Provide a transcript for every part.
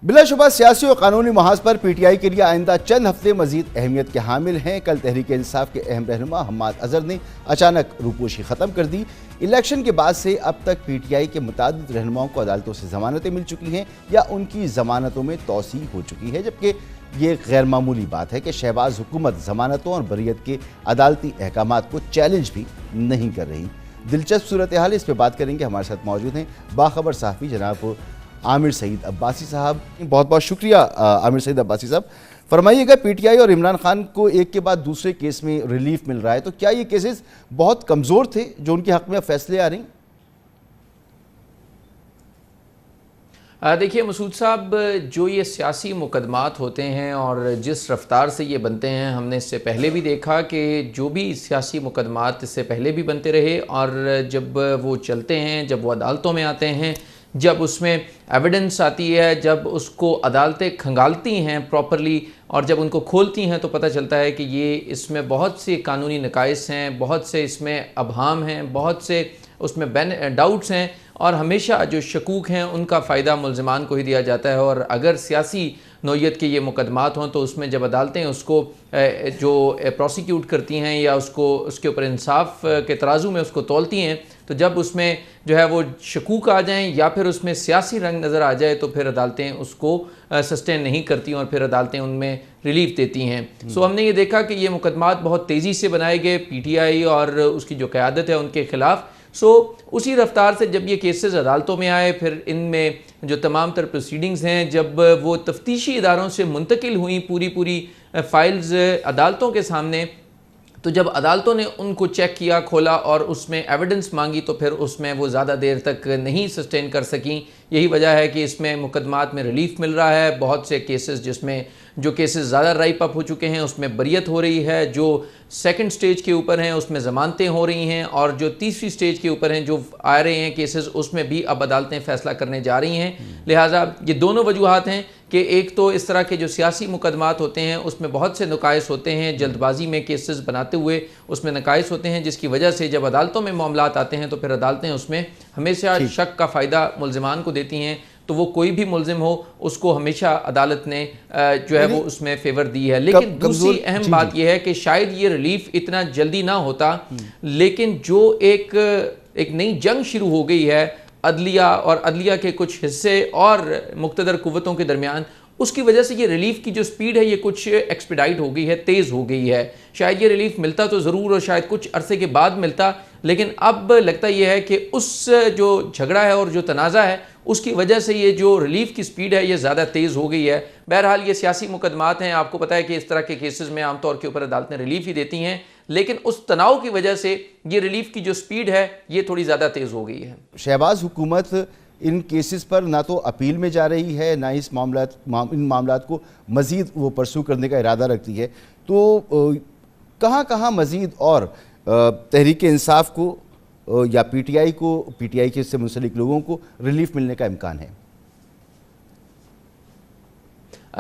बिलाशुबा सियासी और कानूनी महाज पर पीटीआई के लिए आइंदा चंद हफ्ते मजीद अहमियत के हामिल हैं। कल तहरीक इंसाफ के अहम रहनुमा हम्माद अजहर ने अचानक रूपोशी ख़त्म कर दी। इलेक्शन के बाद से अब तक पीटीआई के मुतादिद रहनुमाओं को अदालतों से जमानतें मिल चुकी हैं या उनकी जमानतों में तोसी हो चुकी है, जबकि ये गैर मामूली बात है कि शहबाज हुकूमत जमानतों और बरियत के अदालती अहकामात को चैलेंज भी नहीं कर रही। दिलचस्प सूरत हाल, इस पर बात करेंगे। हमारे साथ मौजूद हैं बाखबर सहाफ़ी जनाब आमिर सईद अब्बासी साहब। बहुत बहुत शुक्रिया आमिर सईद अब्बासी साहब। फरमाइएगा, पीटीआई और इमरान खान को एक के बाद दूसरे केस में रिलीफ मिल रहा है, तो क्या ये केसेस बहुत कमज़ोर थे जो उनके हक़ में अब फैसले आ रहे हैं? देखिए मसूद साहब, जो ये सियासी मुकदमात होते हैं और जिस रफ्तार से ये बनते हैं, हमने इससे पहले भी देखा कि जो भी सियासी मुकदमात इससे पहले भी बनते रहे और जब वो चलते हैं, जब वो अदालतों में आते हैं, जब उसमें एविडेंस आती है, जब उसको अदालतें खंगालती हैं प्रॉपरली और जब उनको खोलती हैं, तो पता चलता है कि ये इसमें बहुत से कानूनी नकाइस हैं, बहुत से इसमें अबहाम हैं, बहुत से उसमें डाउट्स हैं और हमेशा जो शकूक हैं उनका फ़ायदा मुल्ज़िमान को ही दिया जाता है। और अगर सियासी नौयत के ये मुकदमात हों तो उसमें जब अदालतें उसको जो प्रोसिक्यूट करती हैं या उसको उसके ऊपर इंसाफ के तराजू में उसको तोलती हैं, तो जब उसमें जो है वो शकूक आ जाएं या फिर उसमें सियासी रंग नज़र आ जाए तो फिर अदालतें उसको सस्टेन नहीं करती और फिर अदालतें उनमें रिलीफ देती हैं। सो हमने ये देखा कि ये मुकदमात बहुत तेज़ी से बनाए गए पीटीआई और उसकी जो क़यादत है उनके ख़िलाफ़। सो उसी रफ्तार से जब ये केसेस अदालतों में आए, फिर इनमें जो तमाम तर प्रोसीडिंग्स हैं, जब वो तफ्तीशी इदारों से मुंतकिल हुई पूरी फ़ाइल्स अदालतों के सामने, तो जब अदालतों ने उनको चेक किया, खोला और उसमें एविडेंस मांगी, तो फिर उसमें वो ज़्यादा देर तक नहीं सस्टेन कर सकें। यही वजह है कि इसमें मुकदमात में रिलीफ मिल रहा है। बहुत से केसेस जिसमें जो केसेस ज़्यादा राइप अप हो चुके हैं उसमें बरियत हो रही है, जो सेकंड स्टेज के ऊपर हैं उसमें ज़मानतें हो रही हैं और जो तीसरी स्टेज के ऊपर हैं जो आ रहे हैं केसेस उसमें भी अब अदालतें फ़ैसला करने जा रही हैं। लिहाजा ये दोनों वजूहात हैं कि एक तो इस तरह के जो सियासी मुकदमात होते हैं उसमें बहुत से नकाइस होते हैं, जल्दबाजी में केसेस बनाते हुए उसमें नकाइस होते हैं, जिसकी वजह से जब अदालतों में मामलात आते हैं तो फिर अदालतें उसमें हमेशा शक का फ़ायदा मुल्ज़िमान को देती हैं। तो वो कोई भी मुल्ज़िम हो उसको हमेशा अदालत ने जो है वो उसमें फेवर दी है। लेकिन दूसरी अहम बात यह है कि शायद ये रिलीफ इतना जल्दी ना होता, लेकिन जो एक नई जंग शुरू हो गई है अदलिया और अदलिया के कुछ हिस्से और मुक़्तदर कुव्वतों के दरमियान, उसकी वजह से ये रिलीफ की जो स्पीड है ये कुछ एक्सपीडाइट हो गई है, तेज़ हो गई है। शायद ये रिलीफ मिलता तो ज़रूर और शायद कुछ अरसे के बाद मिलता, लेकिन अब लगता यह है कि उस जो झगड़ा है और जो तनाज़ा है उसकी वजह से ये जो रिलीफ की स्पीड है ये ज़्यादा तेज़ हो गई है। बहरहाल ये सियासी मुकदमात हैं, आपको पता है कि इस तरह के केसेस में आमतौर के ऊपर अदालतें रिलीफ ही देती हैं, लेकिन उस तनाव की वजह से ये रिलीफ की जो स्पीड है ये थोड़ी ज़्यादा तेज़ हो गई है। शहबाज हुकूमत इन केसेस पर ना तो अपील में जा रही है, ना इन मामलात को मज़ीद वो परसू करने का इरादा रखती है, तो कहाँ कहाँ मज़ीद और तहरीक इंसाफ को या पीटीआई के से मुंसलिक लोगों को रिलीफ मिलने का इम्कान है?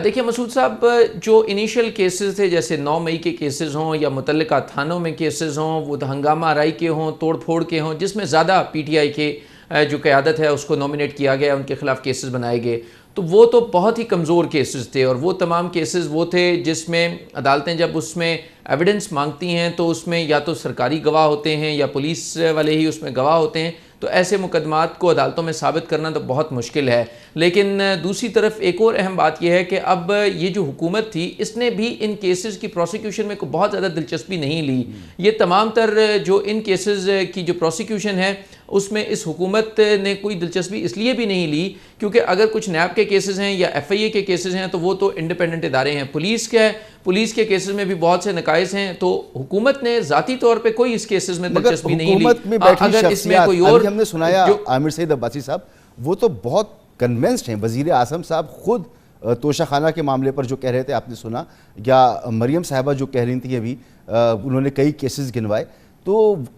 देखिए मसूद साहब, जो इनिशियल केसेस थे जैसे 9 मई के केसेस हों या मुतल्लिका थानों में केसेस हों, वो हंगामा आराई के हों, तोड़ फोड़ के हों, जिसमें ज़्यादा पीटीआई के जो क़यादत है उसको नॉमिनेट किया गया, उनके ख़िलाफ़ केसेस बनाए गए, तो वो तो बहुत ही कमज़ोर केसेस थे। और वो तमाम केसेस वो थे जिसमें अदालतें जब उसमें एविडेंस मांगती हैं तो उसमें या तो सरकारी गवाह होते हैं या पुलिस वाले ही उसमें गवाह होते हैं, तो ऐसे मुकदमात को अदालतों में साबित करना तो बहुत मुश्किल है। लेकिन दूसरी तरफ एक और अहम बात यह है कि अब ये जो हुकूमत थी इसने भी इन केसेस की प्रोसिक्यूशन में को बहुत ज़्यादा दिलचस्पी नहीं ली। ये तमाम तर जो इन केसेस की जो प्रोसिक्यूशन है उसमें इस हुकूमत ने कोई दिलचस्पी इसलिए भी नहीं ली क्योंकि अगर कुछ नैब के केसेस हैं या FIA के केसेस हैं तो वो तो इंडिपेंडेंट इदारे हैं। पुलिस के केसेस में भी बहुत से नकाइस हैं, तो हुकूमत ने ज़ाती तौर पे कोई इस केसेस में दिलचस्पी नहीं ली। अगर इसमें कोई और हमने सुनाया आमिर सईद अब्बासी साहब, वो तो बहुत कन्विंस्ड हैं। वज़ीर आज़म साहब खुद तोशाखाना के मामले पर जो कह रहे थे आपने सुना, या मरियम साहबा जो कह रही थी अभी, उन्होंने कई केसेस गिनवाए, तो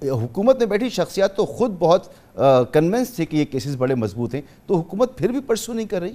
हुकूमत में बैठी शख्सियात तो खुद बहुत कन्विंस थे कि ये केसेस बड़े मजबूत हैं, तो हुकूमत फिर भी परसू नहीं कर रही।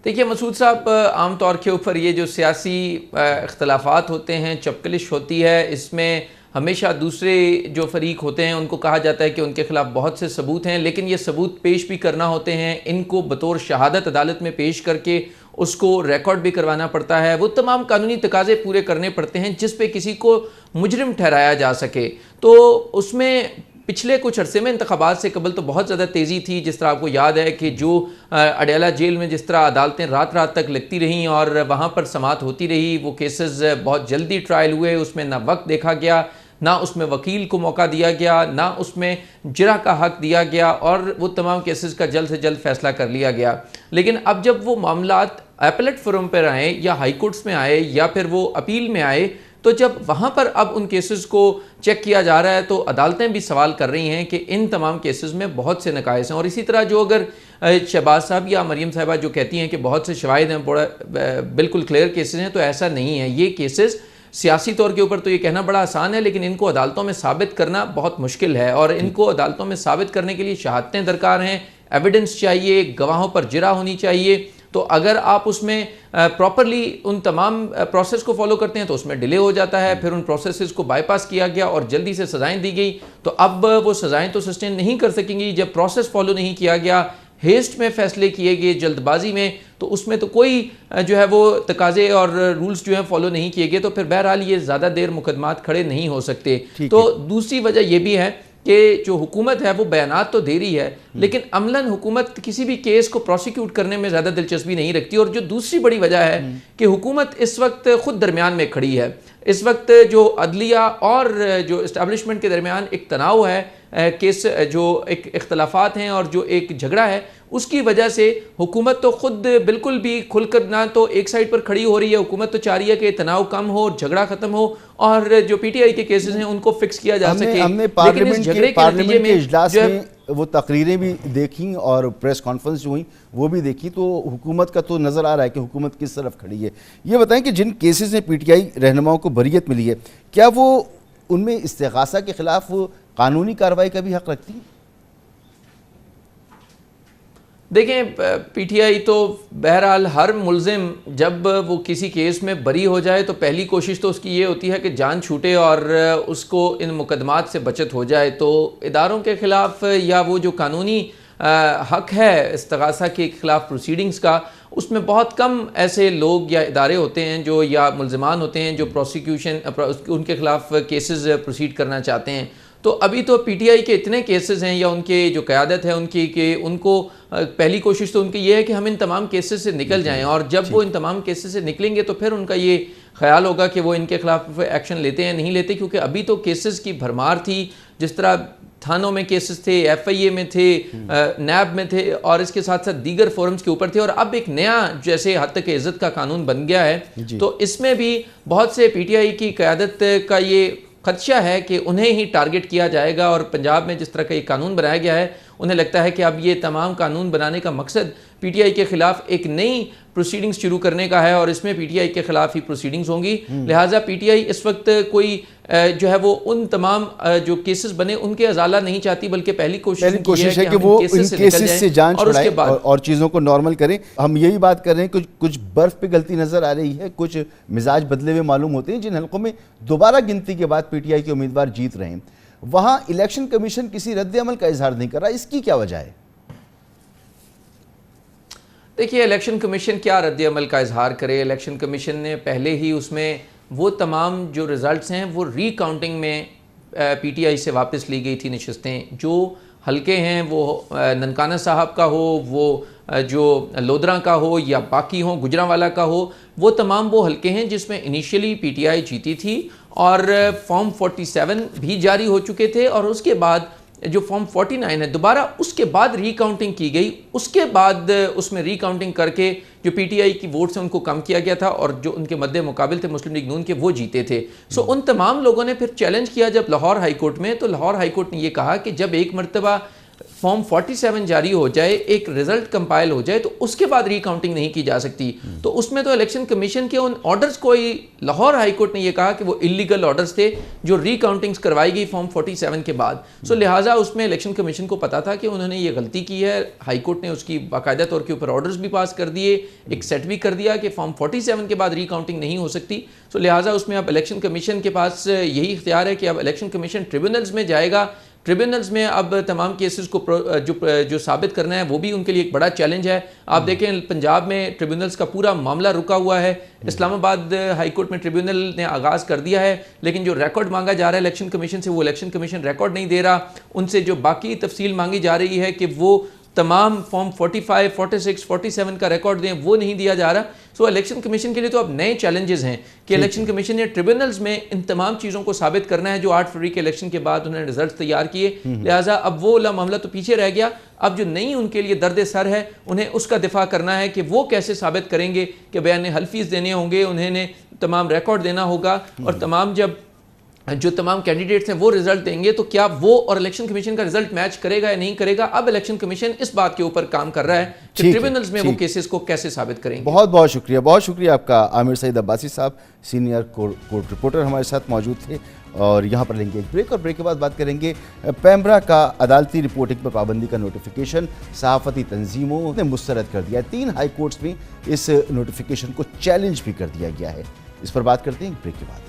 देखिए मसूद साहब, आम तौर के ऊपर ये जो सियासी इख्तलाफात होते हैं, चपकलिश होती है, इसमें हमेशा दूसरे जो फरीक होते हैं उनको कहा जाता है कि उनके खिलाफ बहुत से सबूत हैं, लेकिन ये सबूत पेश भी करना होते हैं, इनको बतौर शहादत अदालत में पेश करके उसको रिकॉर्ड भी करवाना पड़ता है, वो तमाम कानूनी तकाजे पूरे करने पड़ते हैं जिस पे किसी को मुजरिम ठहराया जा सके। तो उसमें पिछले कुछ अरसे में इंतखाबात से कबल तो बहुत ज़्यादा तेज़ी थी। जिस तरह आपको याद है कि जो अडयाला जेल में जिस तरह अदालतें रात रात तक लगती रहीं और वहाँ पर समाअत होती रही, वो केसेस बहुत जल्दी ट्रायल हुए, उसमें ना वक्त देखा गया, ना उसमें वकील को मौका दिया गया, ना उसमें जिरा का हक दिया गया और वो तमाम केसेस का जल्द से जल्द फैसला कर लिया गया। लेकिन अब जब वो मामलात अपीलेट फोरम पर आए या हाई कोर्ट्स में आए या फिर वो अपील में आए, तो जब वहाँ पर अब उन केसेस को चेक किया जा रहा है तो अदालतें भी सवाल कर रही हैं कि इन तमाम केसेस में बहुत से नकाइस हैं। और इसी तरह जो अगर शहबाज साहब या मरियम साहिबा जो कहती हैं कि बहुत से शवाहिद हैं, बड़ा बिल्कुल क्लियर केसेस हैं, तो ऐसा नहीं है। ये केसेस सियासी तौर के ऊपर तो ये कहना बड़ा आसान है, लेकिन इनको अदालतों में साबित करना बहुत मुश्किल है और इनको अदालतों में साबित करने के लिए शहादतें दरकार हैं, एविडेंस चाहिए, गवाहों पर जिरा होनी चाहिए। तो अगर आप उसमें प्रॉपरली उन तमाम प्रोसेस को फॉलो करते हैं तो उसमें डिले हो जाता है, फिर उन प्रोसेसेस को बाईपास किया गया और जल्दी से सज़ाएं दी गई, तो अब वो सज़ाएं तो सस्टेन नहीं कर सकेंगी। जब प्रोसेस फॉलो नहीं किया गया, हेस्ट में फैसले किए गए जल्दबाजी में, तो उसमें तो कोई जो है वो तकाजे और रूल्स जो है फॉलो नहीं किए गए, तो फिर बहरहाल ये ज़्यादा देर मुकदमात खड़े नहीं हो सकते। तो दूसरी वजह यह भी है कि जो हुकूमत है वो बयानात तो दे रही है, लेकिन अमलन हुकूमत किसी भी केस को प्रोसिक्यूट करने में ज़्यादा दिलचस्पी नहीं रखती। और जो दूसरी बड़ी वजह है कि हुकूमत इस वक्त खुद दरमियान में खड़ी है। इस वक्त जो अदलिया और जो इस्टेब्लिशमेंट के दरमियान एक तनाव है, केस जो एक इख्तलाफात हैं और जो एक झगड़ा है, उसकी वजह से हुकूमत तो खुद बिल्कुल भी खुलकर ना तो एक साइड पर खड़ी हो रही है। हुकूमत तो चाह रही है कि तनाव कम हो, झगड़ा खत्म हो और जो पीटीआई के केसेस हैं उनको फिक्स किया जा सके। हमने पार्लियामेंट के इजलास में वो तकरीरें भी देखी और प्रेस कॉन्फ्रेंस जो हुई वो भी देखी, तो हुकूमत का तो नज़र आ रहा है कि हुकूमत किस तरफ खड़ी है। ये बताएं कि जिन केसेस में पीटीआई रहनुमाओं को बरीयत मिली है, क्या वो उनमें इस्तिगासा के खिलाफ कानूनी कार्रवाई का भी हक रखती है? देखें, पीटीआई तो बहरहाल हर मुल्जिम जब वो किसी केस में बरी हो जाए तो पहली कोशिश तो उसकी ये होती है कि जान छूटे और उसको इन मुकदमात से बचत हो जाए। तो इदारों के ख़िलाफ़ या वो जो कानूनी हक है इस्तिगासा के ख़िलाफ़ प्रोसीडिंग्स का, उसमें बहुत कम ऐसे लोग या इदारे होते हैं जो या मुल्ज़िमान होते हैं जो प्रोसिक्यूशन उनके ख़िलाफ़ केसेस प्रोसीड करना चाहते हैं। तो अभी तो पीटीआई के इतने केसेस हैं या उनके जो क़यादत है उनकी कि उनको पहली कोशिश तो उनकी ये है कि हम इन तमाम केसेस से निकल जाएं, और जब वो इन तमाम केसेस से निकलेंगे तो फिर उनका ये ख्याल होगा कि वो इनके खिलाफ एक्शन लेते हैं नहीं लेते। क्योंकि अभी तो केसेस की भरमार थी, जिस तरह थानों में केसेस थे, एफआईए में थे, नैब में थे और इसके साथ साथ दीगर फोरम्स के ऊपर थे, और अब एक नया जैसे हद तक इज़्ज़त का कानून बन गया है। तो इसमें भी बहुत से पीटीआई की क़यादत का ये खदशा है कि उन्हें ही टारगेट किया जाएगा। और पंजाब में जिस तरह का ये कानून बनाया गया है, उन्हें लगता है कि अब ये तमाम कानून बनाने का मकसद पीटीआई के खिलाफ एक नई प्रोसीडिंग्स शुरू करने का है और इसमें पीटीआई के खिलाफ ही प्रोसीडिंग्स होंगी। लिहाजा पीटीआई इस वक्त कोई जो है वो उन तमाम जो केसेस बने उनके अजाला नहीं चाहती, बल्कि पहली कोशिश है कि वो इन केसेस से जान छुड़ाएं और चीज़ों को नॉर्मल करें। हम यही बात कर रहे हैं, कुछ बर्फ पे गलती नजर आ रही है, कुछ मिजाज बदले हुए मालूम होते हैं। जिन हलकों में दोबारा गिनती के बाद पीटीआई के उम्मीदवार जीत रहे हैं, वहां इलेक्शन कमीशन किसी रद्द-ए-अमल का इजहार नहीं कर रहा, इसकी क्या वजह है? देखिए, इलेक्शन कमीशन क्या रद्द-ए-अमल का इजहार करे। इलेक्शन कमीशन ने पहले ही उसमें वो तमाम जो रिज़ल्ट्स हैं वो रीकाउंटिंग में पीटीआई से वापस ली गई थी नशस्तें। जो हलके हैं वो ननकाना साहब का हो, वो जो लोधरा का हो या बाकी हो, गुजरांवाला का हो, वो तमाम वो हलके हैं जिसमें इनिशियली पीटीआई जीती थी और फॉर्म 47 भी जारी हो चुके थे और उसके बाद जो फॉर्म 49 है दोबारा उसके बाद रिकाउंटिंग की गई। उसके बाद उसमें रिकाउंटिंग करके जो पीटीआई की वोट्स हैं उनको कम किया गया था और जो उनके मद्दे मुकाबिल थे मुस्लिम लीग नून के, वो जीते थे। सो उन तमाम लोगों ने फिर चैलेंज किया जब लाहौर हाई कोर्ट में, तो लाहौर हाई कोर्ट ने ये कहा कि जब एक मरतबा फॉर्म 47 जारी हो जाए, एक रिजल्ट कंपाइल हो जाए, तो उसके बाद रिकाउंटिंग नहीं की जा सकती। तो उसमें तो इलेक्शन कमीशन के उन ऑर्डर्स को ही लाहौर हाई कोर्ट ने यह कहा कि वो इलीगल ऑर्डर्स थे जो रिकाउंटिंग्स करवाई गई फॉर्म 47 के बाद। सो लिहाजा उसमें इलेक्शन कमीशन को पता था कि उन्होंने ये गलती की है। हाई कोर्ट ने उसकी बाकायदा तौर के ऊपर ऑर्डर्स भी पास कर दिए, एक सेट भी कर दिया कि फॉर्म 47 के बाद रिकाउंटिंग नहीं हो सकती। सो लिहाजा उसमें अब इलेक्शन कमीशन के पास यही इख्तियार है कि अब इलेक्शन कमीशन ट्रिब्यूनल्स में जाएगा। ट्रिब्यूनल्स में अब तमाम केसेस को जो साबित करना है वो भी उनके लिए एक बड़ा चैलेंज है। आप देखें पंजाब में ट्रिब्यूनल्स का पूरा मामला रुका हुआ है। इस्लामाबाद हाई कोर्ट में ट्रिब्यूनल ने आगाज़ कर दिया है, लेकिन जो रिकॉर्ड मांगा जा रहा है इलेक्शन कमीशन से, वो इलेक्शन कमीशन रिकॉर्ड नहीं दे रहा। उनसे जो बाकी तफसील मांगी जा रही है कि वो तमाम फॉर्म 45, 46, 47 का रिकॉर्ड दें, वो नहीं दिया जा रहा। सो इलेक्शन कमीशन के लिए तो अब नए चैलेंजेस हैं कि इलेक्शन कमीशन ने ट्रिब्यूनल्स में इन तमाम चीज़ों को साबित करना है जो 8 फरवरी के इलेक्शन के बाद उन्होंने रिजल्ट तैयार किए। लिहाजा अब वो वाला मामला तो पीछे रह गया। अब जो नई उनके लिए दर्द सर है, उन्हें उसका दिफा करना है कि वो कैसे साबित करेंगे कि बयान हल्फीज देने होंगे, उन्हें तमाम रिकॉर्ड देना होगा, और तमाम जो तमाम कैंडिडेट्स हैं वो रिजल्ट देंगे, तो क्या वो और इलेक्शन कमीशन का रिजल्ट मैच करेगा या नहीं करेगा। अब इलेक्शन कमिशन इस बात के ऊपर काम कर रहा है कि ट्रिब्यूनल्स में वो केसेस को कैसे साबित करेंगे। बहुत बहुत शुक्रिया आपका आमिर सईद अब्बासी साहब, सीनियर कोर्ट रिपोर्टर हमारे साथ मौजूद थे। और यहाँ पर लेंगे एक ब्रेक, और ब्रेक के बाद बात करेंगे पैमरा का अदालती रिपोर्टिंग पर पाबंदी का नोटिफिकेशन सहाफ़ती तंजीमों ने मुस्तरद कर दिया है। 3 हाई कोर्ट्स में इस नोटिफिकेशन को चैलेंज भी कर दिया गया है। इस पर बात करते हैं ब्रेक के बाद।